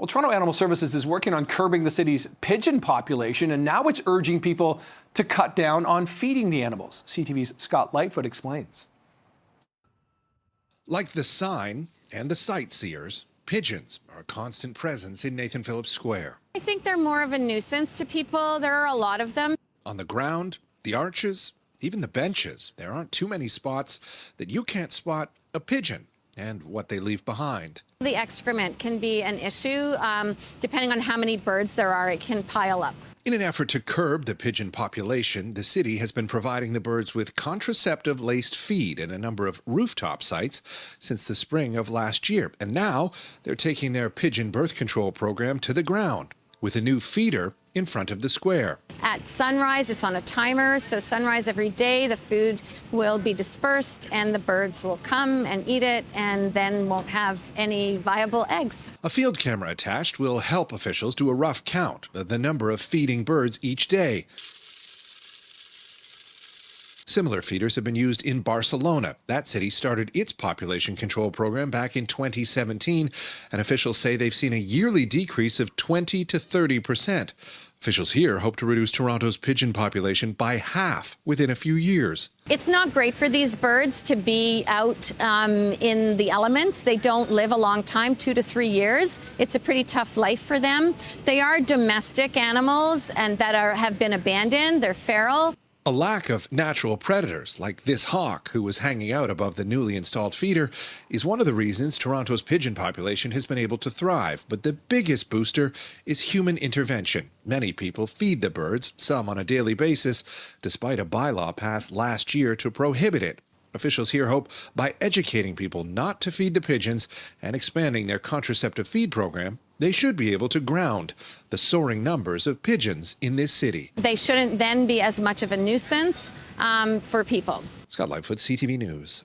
Well, Toronto Animal Services is working on curbing the city's pigeon population, and now it's urging people to cut down on feeding the animals. CTV's Scott Lightfoot explains. Like the sign and the sightseers, pigeons are a constant presence in Nathan Phillips Square. I think they're more of a nuisance to people. There are a lot of them. On the ground, the arches, even the benches, there aren't too many spots that you can't spot a pigeon and what they leave behind. The excrement can be an issue. Depending on how many birds there are, it can pile up. In an effort to curb the pigeon population, the city has been providing the birds with contraceptive-laced feed in a number of rooftop sites since the spring of last year. And now they're taking their pigeon birth control program to the ground with a new feeder in front of the square. At sunrise, it's on a timer, so sunrise every day, the food will be dispersed and the birds will come and eat it and then won't have any viable eggs. A field camera attached will help officials do a rough count of the number of feeding birds each day. Similar feeders have been used in Barcelona. That city started its population control program back in 2017, and officials say they've seen a yearly decrease of 20 to 30%. Officials here hope to reduce Toronto's pigeon population by half within a few years. It's not great for these birds to be out in the elements. They don't live a long time, 2 to 3 years. It's a pretty tough life for them. They are domestic animals and that have been abandoned. They're feral. A lack of natural predators, like this hawk who was hanging out above the newly installed feeder, is one of the reasons Toronto's pigeon population has been able to thrive. But the biggest booster is human intervention. Many people feed the birds, some on a daily basis, despite a bylaw passed last year to prohibit it. Officials here hope by educating people not to feed the pigeons and expanding their contraceptive feed program, they should be able to ground the soaring numbers of pigeons in this city. They shouldn't then be as much of a nuisance for people. Scott Lightfoot, CTV News.